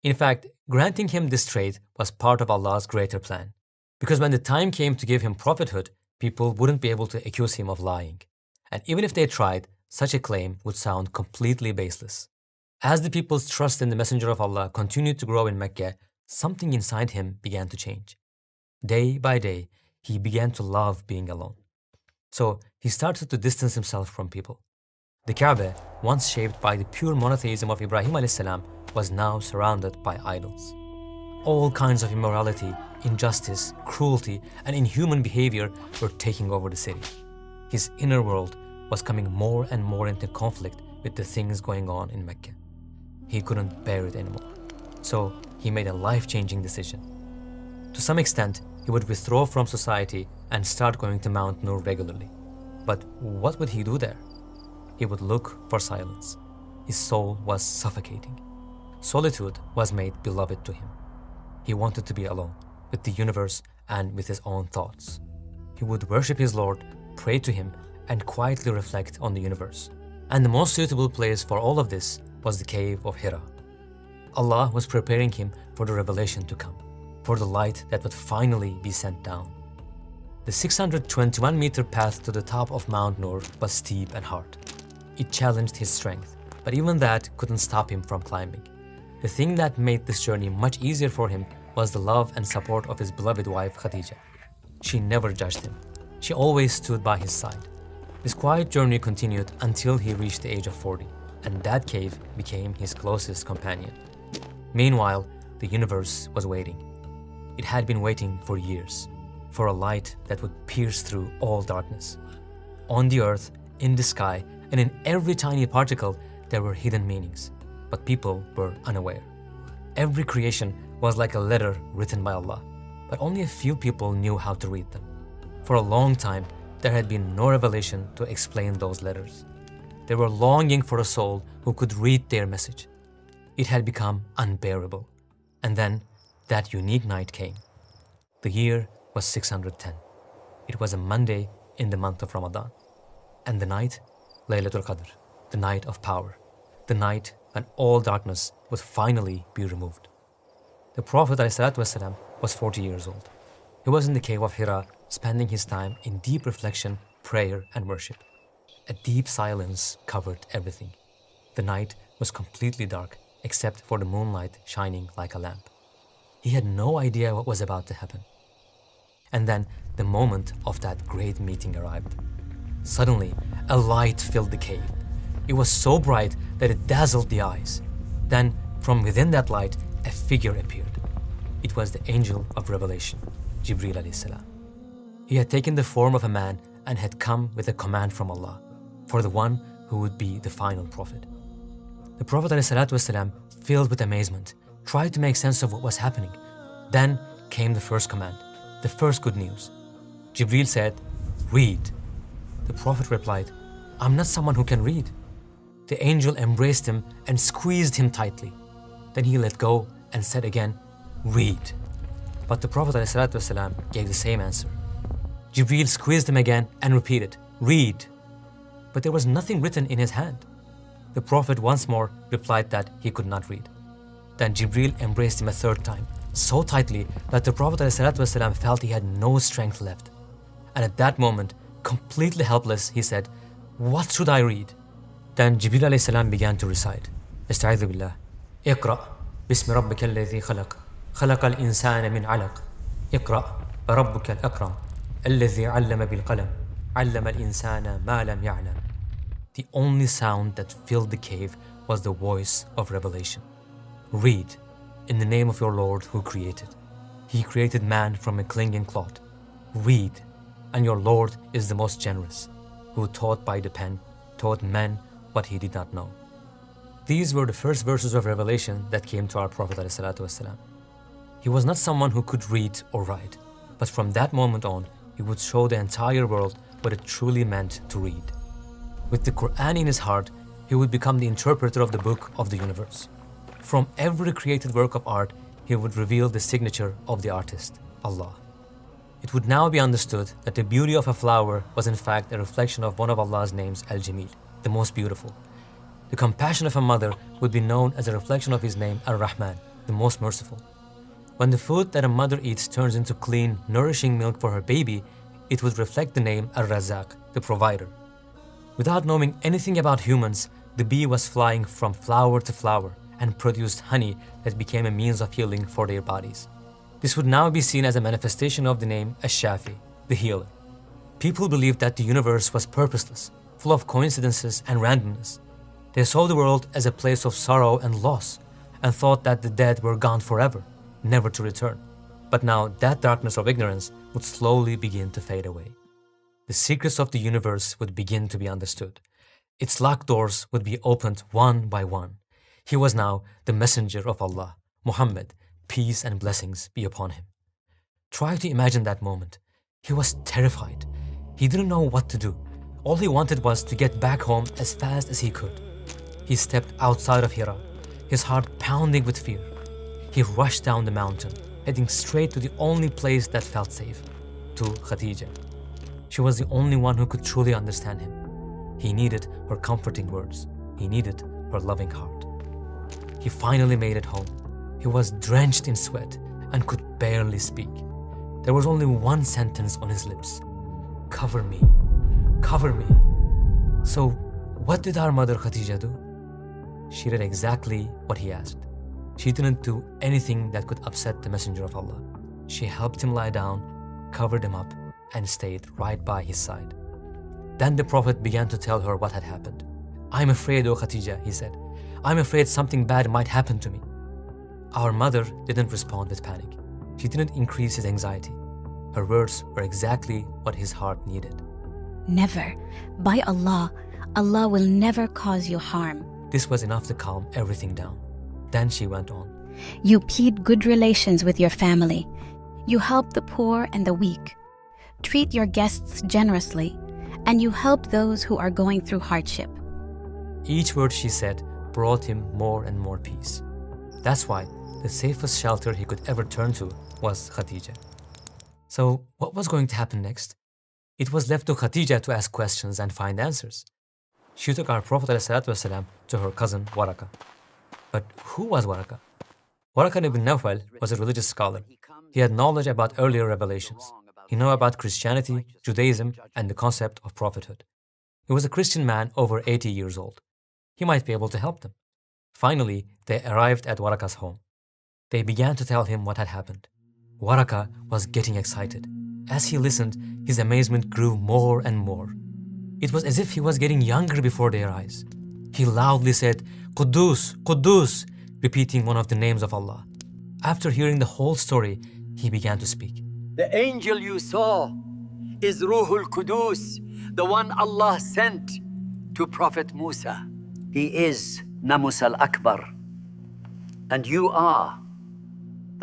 In fact, granting him this trait was part of Allah's greater plan. Because when the time came to give him prophethood, people wouldn't be able to accuse him of lying. And even if they tried, such a claim would sound completely baseless. As the people's trust in the Messenger of Allah continued to grow in Mecca, something inside him began to change. Day by day, he began to love being alone. So he started to distance himself from people. The Kaaba, once shaped by the pure monotheism of Ibrahim a.s., was now surrounded by idols. All kinds of immorality, injustice, cruelty, and inhuman behavior were taking over the city. His inner world was coming more and more into conflict with the things going on in Mecca. He couldn't bear it anymore. So he made a life-changing decision. To some extent, he would withdraw from society and start going to Mount Noor regularly. But what would he do there? He would look for silence. His soul was suffocating. Solitude was made beloved to him. He wanted to be alone with the universe and with his own thoughts. He would worship his Lord, pray to him, and quietly reflect on the universe. And the most suitable place for all of this was the cave of Hira. Allah was preparing him for the revelation to come, for the light that would finally be sent down. The 621-meter path to the top of Mount Noor was steep and hard. It challenged his strength, but even that couldn't stop him from climbing. The thing that made this journey much easier for him was the love and support of his beloved wife Khadija. She never judged him. She always stood by his side. This quiet journey continued until he reached the age of 40, and that cave became his closest companion. Meanwhile, the universe was waiting. It had been waiting for years, for a light that would pierce through all darkness. On the earth, in the sky, and in every tiny particle, there were hidden meanings, but people were unaware. Every creation was like a letter written by Allah, but only a few people knew how to read them. For a long time, there had been no revelation to explain those letters. They were longing for a soul who could read their message. It had become unbearable. And then, that unique night came. The year was 610. It was a Monday in the month of Ramadan. And the night, Laylatul Qadr, the night of power, the night when all darkness would finally be removed. The Prophet ﷺ was 40 years old. He was in the cave of Hira, spending his time in deep reflection, prayer, and worship. A deep silence covered everything. The night was completely dark, except for the moonlight shining like a lamp. He had no idea what was about to happen. And then the moment of that great meeting arrived. Suddenly, a light filled the cave. It was so bright that it dazzled the eyes. Then, from within that light, a figure appeared. It was the angel of revelation, Jibreel alayhi salam. He had taken the form of a man and had come with a command from Allah for the one who would be the final prophet. The Prophet ﷺ, filled with amazement, tried to make sense of what was happening. Then came the first command, the first good news. Jibreel said, "Read." The Prophet replied, "I'm not someone who can read." The angel embraced him and squeezed him tightly. Then he let go and said again, "Read." But the Prophet ﷺ gave the same answer. Jibreel squeezed him again and repeated, "Read." But there was nothing written in his hand. The Prophet once more replied that he could not read. Then Jibreel embraced him a third time, so tightly that the Prophet ﷺ felt he had no strength left. And at that moment, completely helpless, he said, "What should I read?" Then Jibreel ﷺ began to recite, "Asta'idhu billah, Iqra, bismi rabbika alladhi khalaq, khalaqa al-insana min alaq, Iqra, rabbuka al-akram, alladhi allama bil-qalam, allama al-insana ma lam ya'lam." The only sound that filled the cave was the voice of revelation. "Read, in the name of your Lord who created. He created man from a clinging clot. Read, and your Lord is the most generous, who taught by the pen, taught men what he did not know." These were the first verses of revelation that came to our Prophet ﷺ. He was not someone who could read or write, but from that moment on, he would show the entire world what it truly meant to read. With the Quran in his heart, he would become the interpreter of the book of the universe. From every created work of art, he would reveal the signature of the artist, Allah. It would now be understood that the beauty of a flower was in fact a reflection of one of Allah's names, Al-Jamil, the most beautiful. The compassion of a mother would be known as a reflection of his name, Ar-Rahman, the most merciful. When the food that a mother eats turns into clean, nourishing milk for her baby, it would reflect the name Ar-Razaq, the provider. Without knowing anything about humans, the bee was flying from flower to flower and produced honey that became a means of healing for their bodies. This would now be seen as a manifestation of the name Ash-Shafi, the healer. People believed that the universe was purposeless, full of coincidences and randomness. They saw the world as a place of sorrow and loss, and thought that the dead were gone forever, never to return. But now that darkness of ignorance would slowly begin to fade away. The secrets of the universe would begin to be understood. Its locked doors would be opened one by one. He was now the messenger of Allah, Muhammad, peace and blessings be upon him. Try to imagine that moment. He was terrified. He didn't know what to do. All he wanted was to get back home as fast as he could. He stepped outside of Hira, his heart pounding with fear. He rushed down the mountain, heading straight to the only place that felt safe, to Khadija. She was the only one who could truly understand him. He needed her comforting words. He needed her loving heart. He finally made it home. He was drenched in sweat and could barely speak. There was only one sentence on his lips. "Cover me, cover me." So what did our mother Khadija do? She did exactly what he asked. She didn't do anything that could upset the Messenger of Allah. She helped him lie down, covered him up, and stayed right by his side. Then the Prophet began to tell her what had happened. "I'm afraid, O Khadija," he said. "I'm afraid something bad might happen to me." Our mother didn't respond with panic. She didn't increase his anxiety. Her words were exactly what his heart needed. Never. By Allah, Allah will never cause you harm. This was enough to calm everything down. Then she went on. You keep good relations with your family. You help the poor and the weak. Treat your guests generously, and you help those who are going through hardship. Each word she said brought him more and more peace. That's why the safest shelter he could ever turn to was Khadija. So what was going to happen next? It was left to Khadija to ask questions and find answers. She took our Prophet ﷺ to her cousin Waraka. But who was Waraka? Waraka ibn Nawfal was a religious scholar. He had knowledge about earlier revelations. He knew about Christianity, Judaism, and the concept of prophethood. He was a Christian man over 80 years old. He might be able to help them. Finally, they arrived at Waraka's home. They began to tell him what had happened. Waraka was getting excited. As he listened, his amazement grew more and more. It was as if he was getting younger before their eyes. He loudly said, "Quddus, Quddus," repeating one of the names of Allah. After hearing the whole story, he began to speak. The angel you saw is Ruhul Qudus, the one Allah sent to Prophet Musa. He is Namus al-Akbar. And you are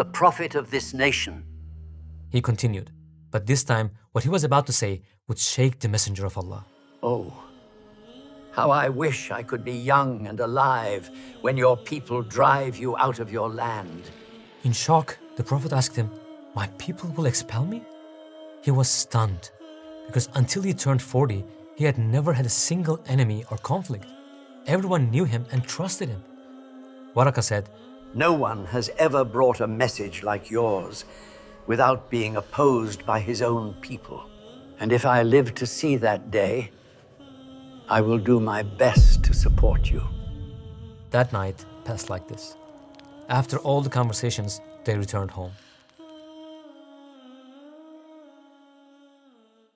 the prophet of this nation. He continued, but this time what he was about to say would shake the Messenger of Allah. Oh, how I wish I could be young and alive when your people drive you out of your land. In shock, the Prophet asked him, "My people will expel me?" He was stunned, because until he turned 40, he had never had a single enemy or conflict. Everyone knew him and trusted him. Waraka said, No one has ever brought a message like yours without being opposed by his own people. And if I live to see that day, I will do my best to support you. That night passed like this. After all the conversations, they returned home.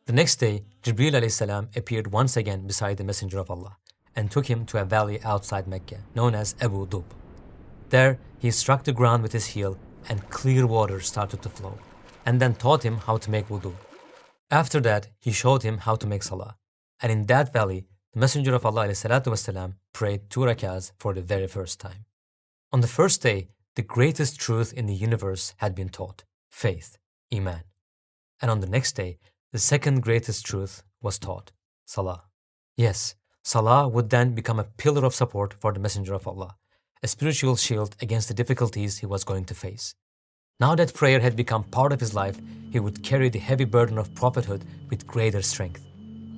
The next day, Jibreel alayhi salam appeared once again beside the Messenger of Allah and took him to a valley outside Mecca, known as Abu Dub. There, he struck the ground with his heel and clear water started to flow, and then taught him how to make wudu. After that, he showed him how to make salah. And in that valley, the Messenger of Allah ﷺ prayed 2 rakahs for the very first time. On the first day, the greatest truth in the universe had been taught, faith, Iman. And on the next day, the second greatest truth was taught, salah. Yes, salah would then become a pillar of support for the Messenger of Allah, a spiritual shield against the difficulties he was going to face. Now that prayer had become part of his life, he would carry the heavy burden of prophethood with greater strength.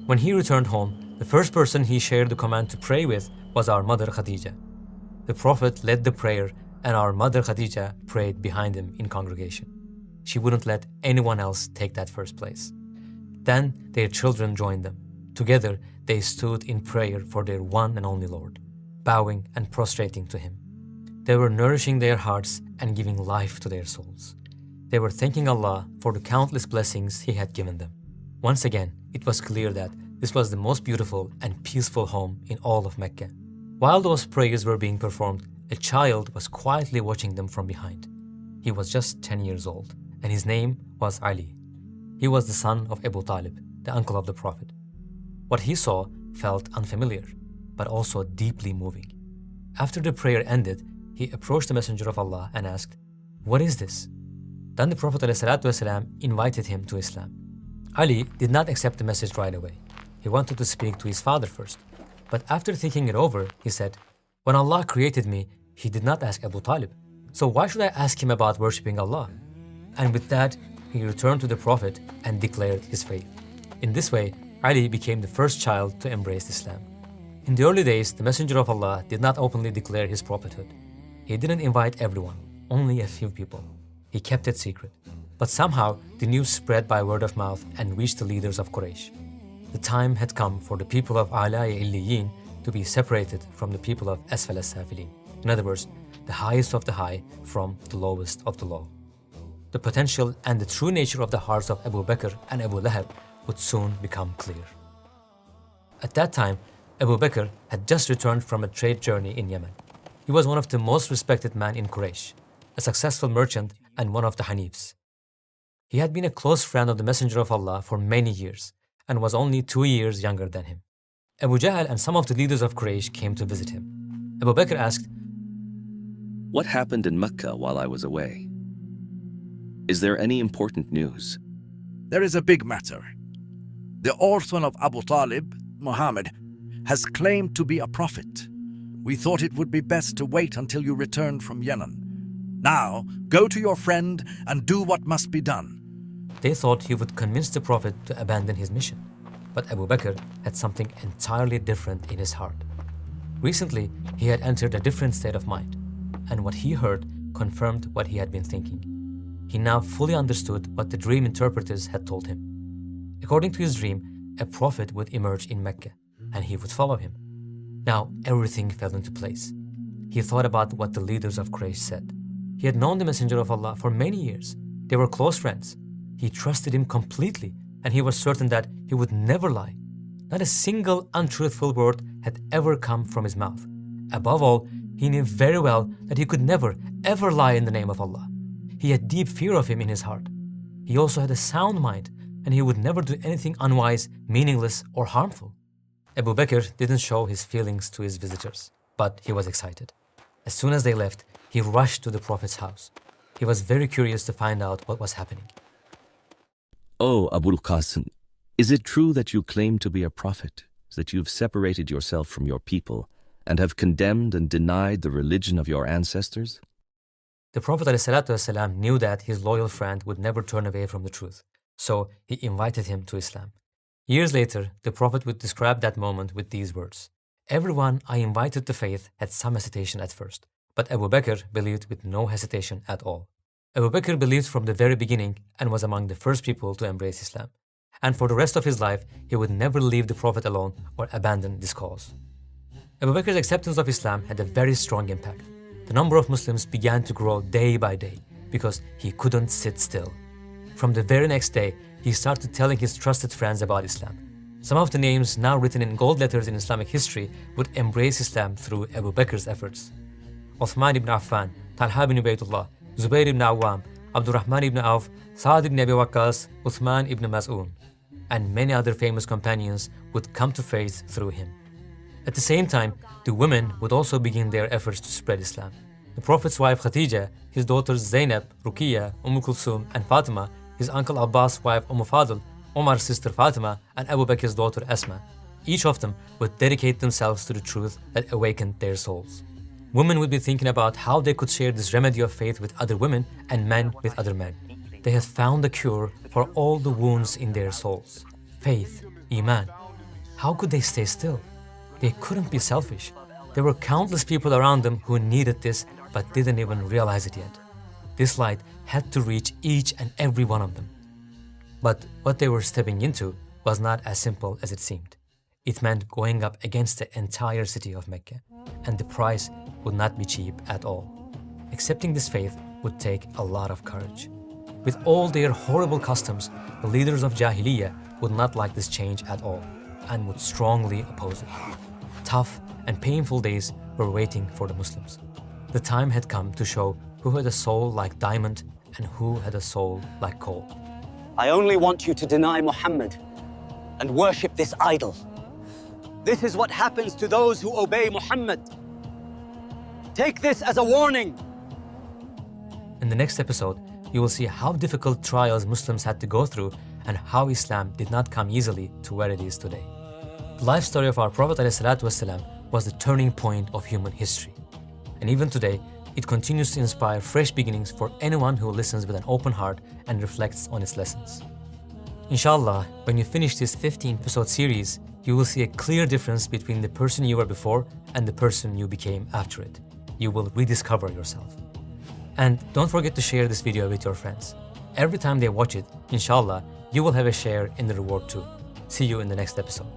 When he returned home, the first person he shared the command to pray with was our mother Khadija. The Prophet led the prayer, and our mother Khadija prayed behind him in congregation. She wouldn't let anyone else take that first place. Then their children joined them. Together, they stood in prayer for their one and only Lord, bowing and prostrating to him. They were nourishing their hearts and giving life to their souls. They were thanking Allah for the countless blessings He had given them. Once again, it was clear that this was the most beautiful and peaceful home in all of Mecca. While those prayers were being performed, a child was quietly watching them from behind. He was just 10 years old, and his name was Ali. He was the son of Abu Talib, the uncle of the Prophet. What he saw felt unfamiliar, but also deeply moving. After the prayer ended, he approached the Messenger of Allah and asked, "What is this?" Then the Prophet ﷺ invited him to Islam. Ali did not accept the message right away. He wanted to speak to his father first. But after thinking it over, he said, "When Allah created me, He did not ask Abu Talib. So why should I ask him about worshipping Allah?" And with that, he returned to the Prophet and declared his faith. In this way, Ali became the first child to embrace Islam. In the early days, the Messenger of Allah did not openly declare his prophethood. He didn't invite everyone, only a few people. He kept it secret. But somehow, the news spread by word of mouth and reached the leaders of Quraysh. The time had come for the people of A'la-e Illiyin to be separated from the people of Asfal as-Safilin. In other words, the highest of the high from the lowest of the low. The potential and the true nature of the hearts of Abu Bakr and Abu Lahab would soon become clear. At that time, Abu Bakr had just returned from a trade journey in Yemen. He was one of the most respected men in Quraysh, a successful merchant and one of the Hanifs. He had been a close friend of the Messenger of Allah for many years and was only 2 years younger than him. Abu Jahl and some of the leaders of Quraysh came to visit him. Abu Bakr asked, What happened in Mecca while I was away? Is there any important news? There is a big matter. The orphan of Abu Talib, Muhammad, has claimed to be a prophet. We thought it would be best to wait until you return from Yemen. Now, go to your friend and do what must be done. They thought he would convince the Prophet to abandon his mission. But Abu Bakr had something entirely different in his heart. Recently, he had entered a different state of mind, and what he heard confirmed what he had been thinking. He now fully understood what the dream interpreters had told him. According to his dream, a prophet would emerge in Mecca, and he would follow him. Now everything fell into place. He thought about what the leaders of Quraysh said. He had known the Messenger of Allah for many years. They were close friends. He trusted him completely, and he was certain that he would never lie. Not a single untruthful word had ever come from his mouth. Above all, he knew very well that he could never, ever lie in the name of Allah. He had deep fear of him in his heart. He also had a sound mind, and he would never do anything unwise, meaningless, or harmful. Abu Bakr didn't show his feelings to his visitors, but he was excited. As soon as they left, he rushed to the Prophet's house. He was very curious to find out what was happening. Oh, Abul Qasim, is it true that you claim to be a prophet, that you've separated yourself from your people, and have condemned and denied the religion of your ancestors? The Prophet ﷺ knew that his loyal friend would never turn away from the truth, so he invited him to Islam. Years later, the Prophet would describe that moment with these words: Everyone I invited to faith had some hesitation at first, but Abu Bakr believed with no hesitation at all. Abu Bakr believed from the very beginning and was among the first people to embrace Islam. And for the rest of his life, he would never leave the Prophet alone or abandon this cause. Abu Bakr's acceptance of Islam had a very strong impact. The number of Muslims began to grow day by day because he couldn't sit still. From the very next day, he started telling his trusted friends about Islam. Some of the names now written in gold letters in Islamic history would embrace Islam through Abu Bakr's efforts. Uthman ibn Affan, Talha ibn Ubaydullah, Zubayr ibn Awam, Abdurrahman ibn Auf, Sa'd ibn Abi Waqqas, Uthman ibn Mas'un, and many other famous companions would come to faith through him. At the same time, the women would also begin their efforts to spread Islam. The Prophet's wife Khadija, his daughters Zainab, Ruqiyya, Kulthum, and Fatima, his uncle Abbas' wife Fadl, Omar's sister Fatima, and Abu Bakr's daughter Asma. Each of them would dedicate themselves to the truth that awakened their souls. Women would be thinking about how they could share this remedy of faith with other women and men with other men. They had found the cure for all the wounds in their souls. Faith, Iman. How could they stay still? They couldn't be selfish. There were countless people around them who needed this but didn't even realize it yet. This light had to reach each and every one of them. But what they were stepping into was not as simple as it seemed. It meant going up against the entire city of Mecca, and the price would not be cheap at all. Accepting this faith would take a lot of courage. With all their horrible customs, the leaders of Jahiliyyah would not like this change at all and would strongly oppose it. Tough and painful days were waiting for the Muslims. The time had come to show who had a soul like diamond and who had a soul like coal. I only want you to deny Muhammad and worship this idol. This is what happens to those who obey Muhammad. Take this as a warning. In the next episode, you will see how difficult trials Muslims had to go through and how Islam did not come easily to where it is today. The life story of our Prophet ﷺ was the turning point of human history. And even today, it continues to inspire fresh beginnings for anyone who listens with an open heart and reflects on its lessons. Inshallah, when you finish this 15-episode series, you will see a clear difference between the person you were before and the person you became after it. You will rediscover yourself. And don't forget to share this video with your friends. Every time they watch it, inshallah, you will have a share in the reward too. See you in the next episode.